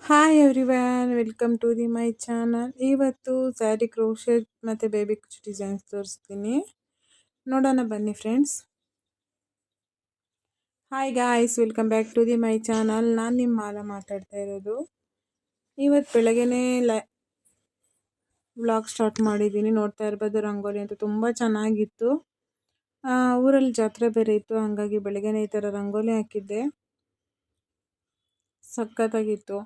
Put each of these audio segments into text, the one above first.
Hi everyone welcome to my channel. ಇವತ್ತು saree crochet ಮತ್ತು baby kuchu designs ತೋರಿಸ್ತೀನಿ, ನೋಡೋಣ ಬನ್ನಿ friends. Hi guys, welcome back to my channel. ನಾನು ನಿಮ್ಮ ಮಾಲ ಮಾತಾಡ್ತಾ ಇರೋದು. ಇವತ್ತು ಬೆಳಗ್ಗೆನೇ ವ್ಲಾಗ್ ಸ್ಟಾರ್ಟ್ ಮಾಡಿದ್ದೀನಿ. ನೋಡ್ತಾ ಇರ್ಬೋದು, ರಂಗೋಲಿ ಅಂತ ತುಂಬ ಚೆನ್ನಾಗಿತ್ತು. ಊರಲ್ಲಿ ಜಾತ್ರೆ ಬೇರೆ ಇತ್ತು, ಹಾಗಾಗಿ ಬೆಳಗ್ಗೆನೇ ಈ ಥರ ರಂಗೋಲಿ ಹಾಕಿದ್ದೆ, ಸಖತ್ತಾಗಿತ್ತು.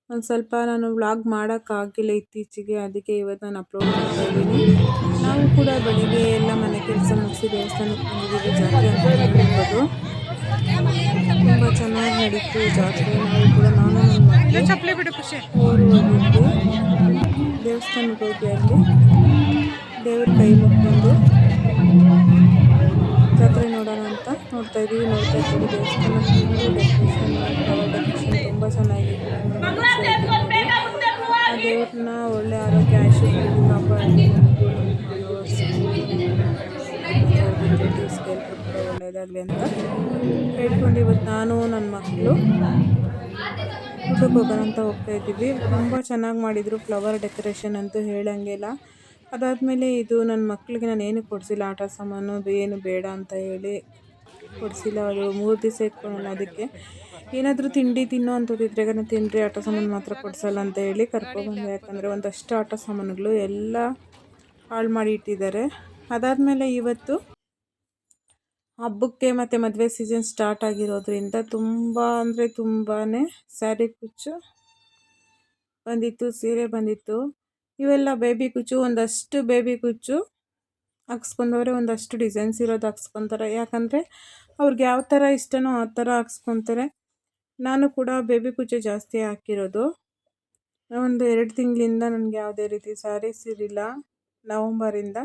ಒಂದು ಸ್ವಲ್ಪ ನಾನು ವ್ಲಾಗ್ ಮಾಡೋಕ್ಕಾಗಿಲ್ಲ ಇತ್ತೀಚೆಗೆ, ಅದಕ್ಕೆ ಇವತ್ತು ನಾನು ಅಪ್ಲೋಡ್ ಮಾಡ್ತಾ ಇದ್ದೀನಿ. ನಾವು ಕೂಡ ಬೆಳಿಗ್ಗೆ ಎಲ್ಲ ಮನೆ ಕೆಲಸ ಮುಗಿಸಿ ದೇವಸ್ಥಾನಕ್ಕೆ ಬಂದಿದ್ದೀವಿ. ಜಾತ್ರೆ ಅಂತ ಹೇಳ್ಬೋದು, ತುಂಬ ಚೆನ್ನಾಗಿ ನಡೀತು ಜಾತ್ರೆ. ನಾವು ಕೂಡ ನಾನು ಊರು ಹೋಗಿದ್ವಿ, ದೇವಸ್ಥಾನಕ್ಕೆ ಹೋಗಿ ಅಲ್ಲಿ ದೇವ್ರ ಕೈ ಮುಟ್ಕೊಂಡು ಜಾತ್ರೆ ನೋಡೋಣ ಅಂತ ನೋಡ್ತಾ ಇದ್ದೀವಿ. ದೇವಸ್ಥಾನ ಡೆಕೋರೇಷನ್, ಫ್ಲವರ್ ಡೆಕೋರೇಷನ್ ತುಂಬ ಚೆನ್ನಾಗಿತ್ತು. ಆ ದೇವ್ರನ್ನ ಒಳ್ಳೆ ಆರೋಗ್ಯ ಆಶೀರ್ವಾದ ಕಾಪಾಡಿ ರಿಲೇಟಿವ್ಸ್ಗೆ ಎಲ್ರಿಗೂ ಕೂಡ ಒಳ್ಳೆಯದಾಗಲಿ ಅಂತ ಹೇಳ್ಕೊಂಡು ಇವತ್ತು ನಾನು ನನ್ನ ಮಕ್ಕಳು ಊಟಕ್ಕೆ ಹೋಗೋಣ ಅಂತ ಹೋಗ್ತಾ ಇದ್ದೀವಿ. ತುಂಬ ಚೆನ್ನಾಗಿ ಮಾಡಿದರು ಫ್ಲವರ್ ಡೆಕೋರೇಷನ್ ಅಂತೂ ಹೇಳಂಗಿಲ್ಲ. ಅದಾದಮೇಲೆ ಇದು ನನ್ನ ಮಕ್ಕಳಿಗೆ ನಾನು ಏನು ಕೊಡಿಸಿಲ್ಲ, ಆಟ ಸಾಮಾನು ಏನು ಬೇಡ ಅಂತ ಹೇಳಿ ಕೊಡಿಸಿಲ್ಲ. ಅದು 3 ದಿವಸ ಇಟ್ಕೊಳಲ್ಲ, ಅದಕ್ಕೆ ಏನಾದರೂ ತಿಂಡಿ ತಿನ್ನೋ ಅಂಥದ್ದಿದ್ರೆ ತಿನ್ನಿರಿ, ಆಟ ಸಾಮಾನು ಮಾತ್ರ ಕೊಡಿಸಲ್ಲ ಅಂತ ಹೇಳಿ ಕರ್ಕೊಬಂದೆ. ಯಾಕಂದರೆ ಒಂದಷ್ಟು ಆಟ ಸಾಮಾನುಗಳು ಎಲ್ಲ ಹಾಳು ಮಾಡಿ ಇಟ್ಟಿದ್ದಾರೆ. ಅದಾದಮೇಲೆ ಇವತ್ತು ಹಬ್ಬಕ್ಕೆ ಮತ್ತು ಮದುವೆ ಸೀಸನ್ ಸ್ಟಾರ್ಟ್ ಆಗಿರೋದ್ರಿಂದ ತುಂಬ ಅಂದರೆ ತುಂಬಾ ಸ್ಯಾರಿ ಕುಚ್ಚು ಬಂದಿತ್ತು, ಸೀರೆ ಬಂದಿತ್ತು. ಇವೆಲ್ಲ ಬೇಬಿ ಕುಚ್ಚು, ಒಂದಷ್ಟು ಬೇಬಿ ಕುಚ್ಚು ಹಾಕ್ಸ್ಕೊಂಡವ್ರೆ, ಒಂದಷ್ಟು ಡಿಸೈನ್ಸ್ ಇರೋದು ಹಾಕ್ಸ್ಕೊತಾರೆ. ಯಾಕಂದರೆ ಅವ್ರಿಗೆ ಯಾವ ಥರ ಇಷ್ಟನೋ ಆ ಥರ ಹಾಕ್ಸ್ಕೊತಾರೆ. ನಾನು ಕೂಡ ಬೇಬಿ ಕುಚ್ಚು ಜಾಸ್ತಿ ಹಾಕಿರೋದು. ಒಂದು 2 ತಿಂಗಳಿಂದ ನನಗೆ ಯಾವುದೇ ರೀತಿ ಸ್ಯಾರೀಸ್ ಇರಲಿಲ್ಲ, ನವಂಬರಿಂದ.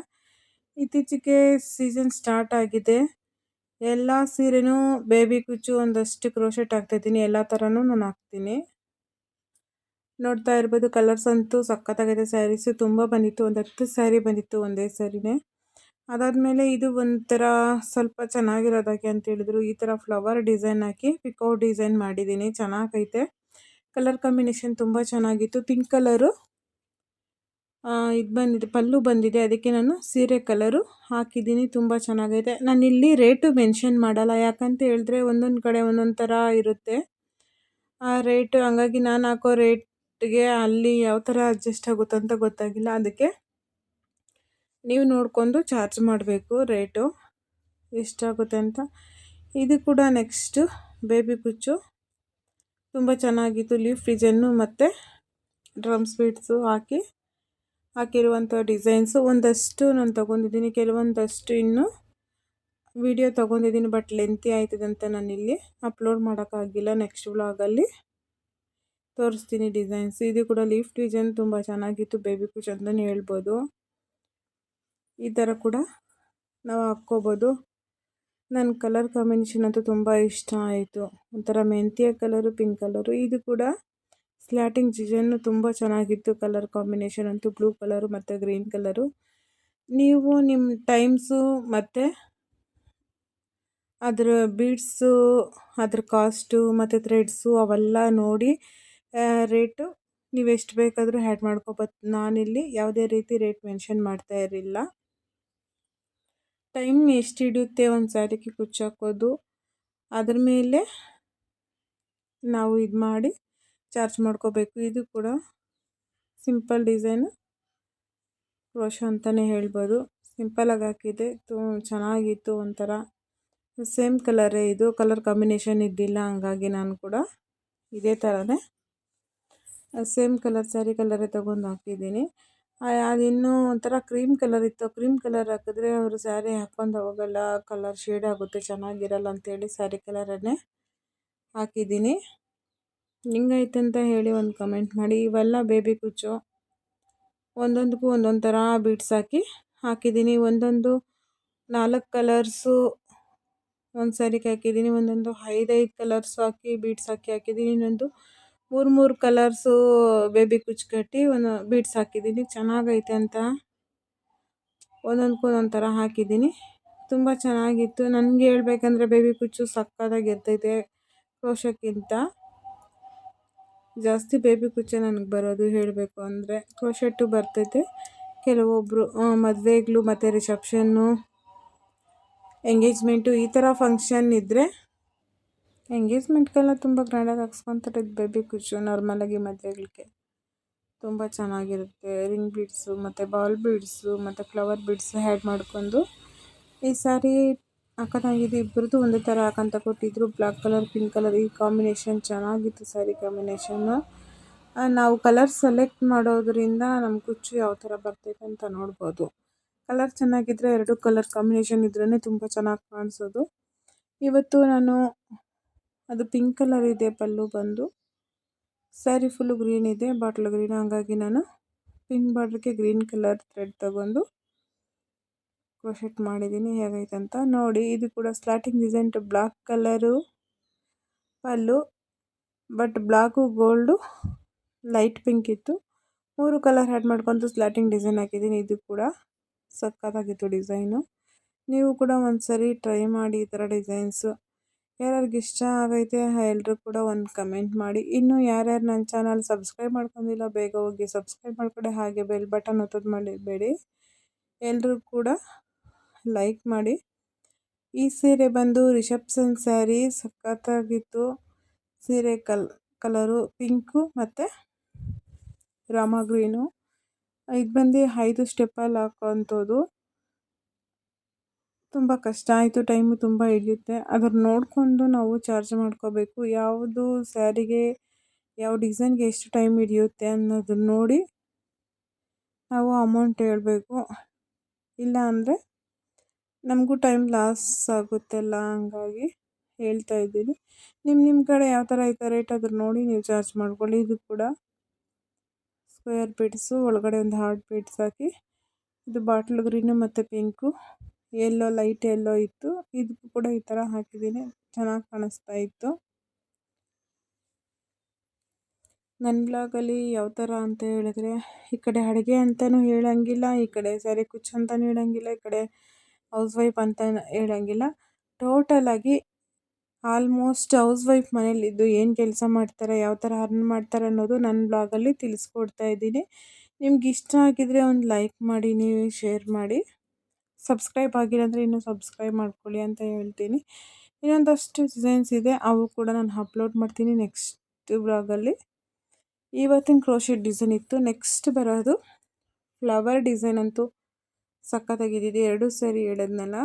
ಇತ್ತೀಚೆಗೆ ಸೀಸನ್ ಸ್ಟಾರ್ಟ್ ಆಗಿದೆ, ಎಲ್ಲ ಸೀರೆನೂ ಬೇಬಿ ಕುಚ್ಚು ಒಂದಷ್ಟು ಕ್ರೋಶೆಟ್ ಹಾಕ್ತಾಯಿದ್ದೀನಿ. ಎಲ್ಲ ಥರನೂ ನಾನು ಹಾಕ್ತೀನಿ. ನೋಡ್ತಾ ಇರ್ಬೋದು, ಕಲರ್ಸ್ ಅಂತೂ ಸಖತ್ತಾಗಿದೆ. ಸ್ಯಾರೀಸು ತುಂಬ ಬಂದಿತ್ತು, ಒಂದು 10 ಸ್ಯಾರಿ ಬಂದಿತ್ತು ಒಂದೇ ಸರಿನೇ. ಅದಾದಮೇಲೆ ಇದು ಒಂಥರ ಸ್ವಲ್ಪ ಚೆನ್ನಾಗಿರೋದಾಗಿ ಅಂತ ಹೇಳಿದ್ರು. ಈ ಥರ ಫ್ಲವರ್ ಡಿಸೈನ್ ಹಾಕಿ ಪಿಕೌಟ್ ಡಿಸೈನ್ ಮಾಡಿದ್ದೀನಿ, ಚೆನ್ನಾಗೈತೆ. ಕಲರ್ ಕಾಂಬಿನೇಷನ್ ತುಂಬ ಚೆನ್ನಾಗಿತ್ತು. ಪಿಂಕ್ ಕಲರು ಇದು ಬಂದಿದೆ, ಪಲ್ಲು ಬಂದಿದೆ, ಅದಕ್ಕೆ ನಾನು ಸೀರೆ ಕಲರು ಹಾಕಿದ್ದೀನಿ. ತುಂಬ ಚೆನ್ನಾಗೈತೆ. ನಾನಿಲ್ಲಿ ರೇಟು ಮೆನ್ಷನ್ ಮಾಡಲ್ಲ, ಯಾಕಂತ ಹೇಳಿದ್ರೆ ಒಂದೊಂದು ಕಡೆ ಒಂದೊಂದು ಥರ ಇರುತ್ತೆ ಆ ರೇಟು. ಹಂಗಾಗಿ ನಾನು ಹಾಕೋ ರೇಟ್ಗೆ ಅಲ್ಲಿ ಯಾವ ಥರ ಅಡ್ಜಸ್ಟ್ ಆಗುತ್ತೆ ಅಂತ ಗೊತ್ತಾಗಿಲ್ಲ, ಅದಕ್ಕೆ ನೀವು ನೋಡಿಕೊಂಡು ಚಾರ್ಜ್ ಮಾಡಬೇಕು, ರೇಟು ಎಷ್ಟಾಗುತ್ತೆ ಅಂತ. ಇದು ಕೂಡ ನೆಕ್ಸ್ಟು ಬೇಬಿ ಕುಚ್ಚು ತುಂಬ ಚೆನ್ನಾಗಿತ್ತು. ಲೀಫ್ ಡಿಸೈನು ಮತ್ತು ಡ್ರಮ್ಸ್ ಬೀಡ್ಸು ಹಾಕಿರುವಂಥ ಡಿಸೈನ್ಸು ಒಂದಷ್ಟು ನಾನು ತೊಗೊಂಡಿದ್ದೀನಿ. ಕೆಲವೊಂದಷ್ಟು ಇನ್ನೂ ವಿಡಿಯೋ ತೊಗೊಂಡಿದ್ದೀನಿ, ಬಟ್ ಲೆಂತಿ ಆಯ್ತದೆ ಅಂತ ನಾನಿಲ್ಲಿ ಅಪ್ಲೋಡ್ ಮಾಡೋಕ್ಕಾಗಿಲ್ಲ. ನೆಕ್ಸ್ಟ್ ವ್ಲಾಗಲ್ಲಿ ತೋರಿಸ್ತೀನಿ ಡಿಸೈನ್ಸ್. ಇದು ಕೂಡ ಲೀಫ್ ಡಿಸೈನ್ ತುಂಬ ಚೆನ್ನಾಗಿತ್ತು, ಬೇಬಿ ಕುಚ್ಚು ಅಂತಲೇ ಹೇಳ್ಬೋದು. ಈ ಥರ ಕೂಡ ನಾವು ಹಾಕ್ಕೋಬೋದು. ನನ್ನ ಕಲರ್ ಕಾಂಬಿನೇಷನ್ ಅಂತೂ ತುಂಬ ಇಷ್ಟ ಆಯಿತು. ಒಂಥರ ಮೆಂತ್ಯ ಕಲರು, ಪಿಂಕ್ ಕಲರು. ಇದು ಕೂಡ ಸ್ಲ್ಯಾಟಿಂಗ್ ಡಿಸೈನು ತುಂಬ ಚೆನ್ನಾಗಿತ್ತು. ಕಲರ್ ಕಾಂಬಿನೇಷನ್ ಅಂತೂ ಬ್ಲೂ ಕಲರು ಮತ್ತು ಗ್ರೀನ್ ಕಲರು. ನೀವು ನಿಮ್ಮ ಟೈಮ್ಸು ಮತ್ತು ಅದರ ಬೀಡ್ಸು, ಅದ್ರ ಕಾಸ್ಟು ಮತ್ತು ಥ್ರೆಡ್ಸು ಅವೆಲ್ಲ ನೋಡಿ ರೇಟು ನೀವು ಎಷ್ಟು ಬೇಕಾದರೂ ಆ್ಯಡ್ ಮಾಡ್ಕೋಬೋದು. ನಾನಿಲ್ಲಿ ಯಾವುದೇ ರೀತಿ ರೇಟ್ ಮೆನ್ಷನ್ ಮಾಡ್ತಾ ಇರಲಿಲ್ಲ. ಟೈಮ್ ಎಷ್ಟು ಹಿಡಿಯುತ್ತೆ ಒಂದು ಸ್ಯಾರಿಗೆ ಕುಚ್ಚು ಹಾಕೋದು, ಅದ್ರ ಮೇಲೆ ನಾವು ಇದು ಮಾಡಿ ಚಾರ್ಜ್ ಮಾಡ್ಕೋಬೇಕು. ಇದು ಕೂಡ ಸಿಂಪಲ್ ಡಿಸೈನು, ಕ್ರೋಶ ಅಂತಲೇ ಹೇಳ್ಬೋದು. ಸಿಂಪಲಾಗಿ ಹಾಕಿದೆ, ಚೆನ್ನಾಗಿತ್ತು. ಒಂಥರ ಸೇಮ್ ಕಲರೇ, ಇದು ಕಲರ್ ಕಾಂಬಿನೇಷನ್ ಇದ್ದಿಲ್ಲ, ಹಂಗಾಗಿ ನಾನು ಕೂಡ ಇದೇ ಥರನೇ ಸೇಮ್ ಕಲರ್ ಸ್ಯಾರಿ ಕಲರೇ ತೊಗೊಂಡು ಹಾಕಿದ್ದೀನಿ. ಅದಿನ್ನೂ ಒಂಥರ ಕ್ರೀಮ್ ಕಲರ್ ಇತ್ತು. ಕ್ರೀಮ್ ಕಲರ್ ಹಾಕಿದ್ರೆ ಅವರು ಸ್ಯಾರಿ ಹಾಕ್ಕೊಂಡು ಹೋಗಲ್ಲ, ಕಲರ್ ಶೇಡ್ ಆಗುತ್ತೆ, ಚೆನ್ನಾಗಿರಲ್ಲ ಅಂತೇಳಿ ಸ್ಯಾರಿ ಕಲರನ್ನೇ ಹಾಕಿದ್ದೀನಿ. ಹಿಂಗೈತೆ ಅಂತ ಹೇಳಿ ಒಂದು ಕಮೆಂಟ್ ಮಾಡಿ. ಇವೆಲ್ಲ ಬೇಬಿ ಕುಚ್ಚು, ಒಂದೊಂದಕ್ಕೂ ಒಂದೊಂದು ಥರ ಬೀಡ್ಸ್ ಹಾಕಿದ್ದೀನಿ. ಒಂದೊಂದು 4 ಕಲರ್ಸು ಒಂದು ಸ್ಯಾರಿಗೆ ಹಾಕಿದ್ದೀನಿ, ಒಂದೊಂದು 5 ಕಲರ್ಸು ಹಾಕಿ ಬೀಡ್ಸ್ ಹಾಕಿದ್ದೀನಿ, ಇನ್ನೊಂದು 3 ಕಲರ್ಸು ಬೇಬಿ ಕುಚ್ಚು ಕಟ್ಟಿ ಒಂದು ಬೀಡ್ಸ್ ಹಾಕಿದ್ದೀನಿ. ಚೆನ್ನಾಗೈತೆ ಅಂತ ಒಂದೊಂದಕ್ಕೂ ಒಂದೊಂದು ಥರ ಹಾಕಿದ್ದೀನಿ. ತುಂಬ ಚೆನ್ನಾಗಿತ್ತು. ನನಗೆ ಹೇಳ್ಬೇಕಂದ್ರೆ ಬೇಬಿ ಕುಚ್ಚು ಸಕ್ಕತ್ತಾಗಿ ಇರ್ತೈತೆ ಕ್ರೋಶಕ್ಕಿಂತ. ಜಾಸ್ತಿ ಬೇಬಿ ಕುಚ್ಚೆ ನನಗೆ ಬರೋದು ಹೇಳಬೇಕು ಅಂದರೆ. ಕ್ರೋಶೆಟ್ಟು ಬರ್ತೈತೆ ಕೆಲವೊಬ್ಬರು ಮದುವೆಗಳು ಮತ್ತು ರಿಸೆಪ್ಷನ್ನು, ಎಂಗೇಜ್ಮೆಂಟು ಈ ಥರ ಫಂಕ್ಷನ್ ಇದ್ದರೆ ಎಂಗೇಜ್ಮೆಂಟ್ಗೆಲ್ಲ ತುಂಬ ಗ್ರ್ಯಾಂಡಾಗಿ ಹಾಕ್ಸ್ಕೊತಾರೆ ಇದು ಬೇಬಿ ಕುಚ್ಚು. ನಾರ್ಮಲಾಗಿ ಮದುವೆಗಳಿಗೆ ತುಂಬ ಚೆನ್ನಾಗಿರುತ್ತೆ. ರಿಂಗ್ ಬೀಡ್ಸು ಮತ್ತು ಬಾಲ್ ಬೀಡ್ಸು ಮತ್ತು ಫ್ಲವರ್ ಬೀಡ್ಸು ಆ್ಯಡ್ ಮಾಡ್ಕೊಂಡು ಈ ಸ್ಯಾರಿ ಹಾಕೋದಾಗಿದೆ. ಇಬ್ಬರದು ಒಂದೇ ಥರ ಹಾಕಂತ ಕೊಟ್ಟಿದ್ರು, ಬ್ಲ್ಯಾಕ್ ಕಲರ್ ಪಿಂಕ್ ಕಲರ್ ಈ ಕಾಂಬಿನೇಷನ್ ಚೆನ್ನಾಗಿತ್ತು ಸ್ಯಾರಿ ಕಾಂಬಿನೇಷನ್ನು. ನಾವು ಕಲರ್ ಸೆಲೆಕ್ಟ್ ಮಾಡೋದ್ರಿಂದ ನಮ್ಮ ಕುಚ್ಚು ಯಾವ ಥರ ಬರ್ತೈತೆ ಅಂತ ನೋಡ್ಬೋದು. ಕಲರ್ ಚೆನ್ನಾಗಿದ್ದರೆ ಎರಡು ಕಲರ್ ಕಾಂಬಿನೇಷನ್ ಇದ್ರೇ ತುಂಬ ಚೆನ್ನಾಗಿ ಕಾಣಿಸೋದು. ಇವತ್ತು ನಾನು ಅದು ಪಿಂಕ್ ಕಲರ್ ಇದೆ ಪಲ್ಲು ಬಂದು, ಸ್ಯಾರಿ ಫುಲ್ಲು ಗ್ರೀನ್ ಇದೆ, ಬಾಟ್ಲ್ ಗ್ರೀನ್. ಹಾಗಾಗಿ ನಾನು ಪಿಂಕ್ ಬಾರ್ಡ್ರಿಗೆ ಗ್ರೀನ್ ಕಲರ್ ಥ್ರೆಡ್ ತಗೊಂಡು ಕ್ರೋಶೆಟ್ ಮಾಡಿದ್ದೀನಿ. ಹೇಗೈತೆ ಅಂತ ನೋಡಿ. ಇದು ಕೂಡ ಸ್ಲಾಟಿಂಗ್ ಡಿಸೈನ್ ಬ್ಲ್ಯಾಕ್ ಕಲರು ಪಲ್ಲು, but black gold light pink ಇತ್ತು. 3 ಕಲರ್ ಆ್ಯಡ್ ಮಾಡ್ಕೊಂಡು ಸ್ಲಾಟಿಂಗ್ ಡಿಸೈನ್ ಹಾಕಿದ್ದೀನಿ. ಇದು ಕೂಡ ಸಕ್ಕತ್ತಾಗಿತ್ತು ಡಿಸೈನು. ನೀವು ಕೂಡ ಒಂದ್ಸರಿ ಟ್ರೈ ಮಾಡಿ ಈ ಥರ ಡಿಸೈನ್ಸು. ಯಾರ್ಯಾರಿಗೆ ಇಷ್ಟ ಆಗೈತೆ ಎಲ್ಲರೂ ಕೂಡ ಒಂದು ಕಮೆಂಟ್ ಮಾಡಿ. ಇನ್ನು ಯಾರ್ಯಾರು ನನ್ನ ಚಾನಲ್ ಸಬ್ಸ್ಕ್ರೈಬ್ ಮಾಡ್ಕೊಂಡಿಲ್ಲ ಬೇಗ ಹೋಗಿ ಸಬ್ಸ್ಕ್ರೈಬ್ ಮಾಡ್ಕೊಳ್ಳಿ. ಹಾಗೆ ಬೆಲ್ ಬಟನ್ ಒತ್ತೋದು ಮಾಡಬೇಡಿ. ಎಲ್ಲರೂ ಕೂಡ ಲೈಕ್ ಮಾಡಿ. ಈ ಸೀರೆ ಬಂದು ರಿಸೆಪ್ಷನ್ ಸ್ಯಾರಿ ಸಕ್ಕತ್ತಾಗಿತ್ತು. ಸೀರೆ ಕಲರು ಪಿಂಕು ಮತ್ತು ರಾಮ ಗ್ರೀನು. ಇದು ಬಂದು 5 ಸ್ಟೆಪ್ಪಲ್ಲಿ ಹಾಕೋವಂಥದ್ದು. ತುಂಬ ಕಷ್ಟ ಆಯಿತು, ಟೈಮು ತುಂಬ ಹಿಡಿಯುತ್ತೆ. ಅದನ್ನು ನೋಡಿಕೊಂಡು ನಾವು ಚಾರ್ಜ್ ಮಾಡ್ಕೋಬೇಕು. ಯಾವುದು ಸ್ಯಾರಿಗೆ ಯಾವ ಡಿಸೈನ್ಗೆ ಎಷ್ಟು ಟೈಮ್ ಹಿಡಿಯುತ್ತೆ ಅನ್ನೋದನ್ನ ನೋಡಿ ನಾವು ಅಮೌಂಟ್ ಹೇಳಬೇಕು. ಇಲ್ಲ ಅಂದರೆ ನಮಗೂ ಟೈಮ್ ಲಾಸ್ ಆಗುತ್ತಲ್ಲ, ಹಂಗಾಗಿ ಹೇಳ್ತಾ ಇದ್ದೀನಿ. ನಿಮ್ಮ ಕಡೆ ಯಾವ ಥರ ಐತೆ ರೇಟ್ ಅದ್ರ ನೋಡಿ ನೀವು ಚಾರ್ಜ್ ಮಾಡ್ಕೊಳ್ಳಿ. ಇದು ಕೂಡ ಸ್ಕ್ವೇರ್ ಬೀಡ್ಸು, ಒಳಗಡೆ ಒಂದು ಹಾರ್ಟ್ ಬೀಡ್ಸ್ ಹಾಕಿ, ಇದು ಬಾಟ್ಲ್ ಗ್ರೀನು ಮತ್ತು ಪಿಂಕು, ಎಲ್ಲೋ ಲೈಟ್ ಎಲ್ಲೋ ಇತ್ತು. ಇದಕ್ಕೂ ಕೂಡ ಈ ಥರ ಹಾಕಿದ್ದೀನಿ, ಚೆನ್ನಾಗಿ ಕಾಣಿಸ್ತಾ ಇತ್ತು. ನನ್ನ ಬ್ಲಾಗಲ್ಲಿ ಯಾವ ಥರ ಅಂತ ಹೇಳಿದ್ರೆ, ಈ ಕಡೆ ಅಡುಗೆ ಅಂತಲೂ ಹೇಳೋಂಗಿಲ್ಲ, ಈ ಕಡೆ ಸ್ಯಾರಿ ಕುಚ್ಚು ಅಂತಲೂ ಹೇಳೋಂಗಿಲ್ಲ, ಈ ಕಡೆ ಹೌಸ್ ವೈಫ್ ಅಂತ ಹೇಳೋಂಗಿಲ್ಲ. ಟೋಟಲಾಗಿ ಆಲ್ಮೋಸ್ಟ್ ಹೌಸ್ ವೈಫ್ ಮನೇಲಿದ್ದು ಏನು ಕೆಲಸ ಮಾಡ್ತಾರೆ, ಯಾವ ಥರ ಅರ್ನ್ ಮಾಡ್ತಾರೆ ಅನ್ನೋದು ನನ್ನ ಬ್ಲಾಗಲ್ಲಿ ತಿಳಿಸ್ಕೊಡ್ತಾ ಇದ್ದೀನಿ. ನಿಮ್ಗೆ ಇಷ್ಟ ಆಗಿದರೆ ಒಂದು ಲೈಕ್ ಮಾಡಿ, ನೀವು ಶೇರ್ ಮಾಡಿ. ಸಬ್ಸ್ಕ್ರೈಬ್ ಆಗಿಲ್ಲ ಅಂದರೆ ಇನ್ನೂ ಸಬ್ಸ್ಕ್ರೈಬ್ ಮಾಡ್ಕೊಳ್ಳಿ ಅಂತ ಹೇಳ್ತೀನಿ. ಇನ್ನೊಂದಷ್ಟು ಡಿಸೈನ್ಸ್ ಇದೆ, ಅವು ಕೂಡ ನಾನು ಅಪ್ಲೋಡ್ ಮಾಡ್ತೀನಿ ನೆಕ್ಸ್ಟ್ ಬ್ಲಾಗಲ್ಲಿ. ಇವತ್ತಿನ ಕ್ರೋಶೆಟ್ ಡಿಸೈನ್ ಇತ್ತು. ನೆಕ್ಸ್ಟ್ ಬರೋದು ಫ್ಲವರ್ ಡಿಸೈನ್ ಅಂತೂ ಸಕ್ಕತ್ತಾಗಿದ್ದು. 2 ಸ್ಯಾರಿ ಹೇಳಿದ್ನಲ್ಲ,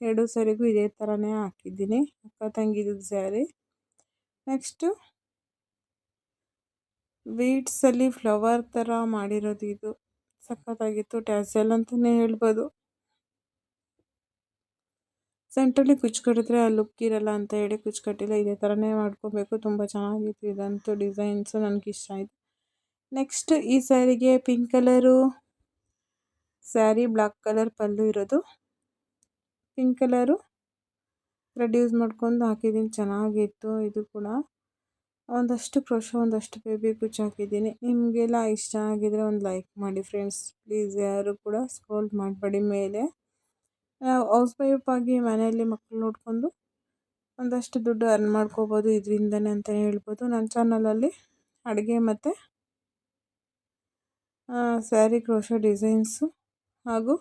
2 ಸ್ಯಾರಿಗೂ ಇದೇ ಥರನೇ ಹಾಕಿದ್ದೀನಿ. ಅಕ್ಕ ತಂಗಿದು ಸ್ಯಾರಿ. ನೆಕ್ಸ್ಟು ಬೀಡ್ಸಲ್ಲಿ ಫ್ಲವರ್ ಥರ ಮಾಡಿರೋದು, ಇದು ಸಕ್ಕತ್ತಾಗಿತ್ತು. ಟ್ಯಾಸಲ್ ಅಂತಲೇ ಹೇಳ್ಬೋದು. ಸೆಂಟ್ರಲ್ಲಿ ಕುಚ್ಚು ಕಟ್ಟಿದ್ರೆ ಆ ಲುಕ್ ಇರಲ್ಲ ಅಂತ ಹೇಳಿ ಕುಚ್ಚು ಕಟ್ಟಿಲ್ಲ. ಇದೇ ಥರನೇ ಮಾಡ್ಕೋಬೇಕು. ತುಂಬ ಚೆನ್ನಾಗಿತ್ತು ಇದಂತೂ ಡಿಸೈನ್ಸು, ನನಗಿಷ್ಟ ಆಯಿತು. ನೆಕ್ಸ್ಟ್ ಈ ಸ್ಯಾರಿಗೆ pink colour saree, black colour ಪಲ್ಲು ಇರೋದು, ಪಿಂಕ್ ಕಲರು ಥ್ರೆಡ್ ಯೂಸ್ ಮಾಡ್ಕೊಂಡು ಹಾಕಿದ್ದೀನಿ, ಚೆನ್ನಾಗಿತ್ತು. ಇದು ಕೂಡ ಒಂದಷ್ಟು ಕ್ರೋಶೋ, ಒಂದಷ್ಟು ಬೇಬಿ ಕುಚ್ಚು ಹಾಕಿದ್ದೀನಿ. ನಿಮಗೆಲ್ಲ ಇಷ್ಟ ಆಗಿದರೆ ಒಂದು ಲೈಕ್ ಮಾಡಿ ಫ್ರೆಂಡ್ಸ್ ಪ್ಲೀಸ್. ಯಾರು ಕೂಡ ಸ್ಕ್ರೋಲ್ ಮಾಡಬೇಡಿ ಮೇಲೆ. ಹೌಸ್ ವೈಫ್ ಆಗಿ ಮನೆಯಲ್ಲಿ ಮಕ್ಕಳು ನೋಡಿಕೊಂಡು ಒಂದಷ್ಟು ದುಡ್ಡು ಅರ್ನ್ ಮಾಡ್ಕೋಬೋದು ಇದರಿಂದನೇ ಅಂತ ಹೇಳ್ಬೋದು. ನನ್ನ ಚಾನಲಲ್ಲಿ ಅಡುಗೆ ಮತ್ತು ಸ್ಯಾರಿ ಕ್ರೋಶೋ ಡಿಸೈನ್ಸು ಹಾಗೂ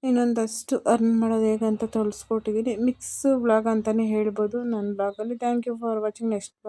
ಇನ್ನೊಂದಷ್ಟು ಅರ್ನ್ ಮಾಡೋದು ಹೇಗೆ ಅಂತ ತೋರಿಸ್ಕೊಟ್ಟಿದ್ದೀನಿ. ಮಿಕ್ಸ್ ಬ್ಲಾಗ್ ಅಂತಲೇ ಹೇಳ್ಬೋದು ನನ್ನ ಬ್ಲಾಗಲ್ಲಿ. Thank you for watching. Next blog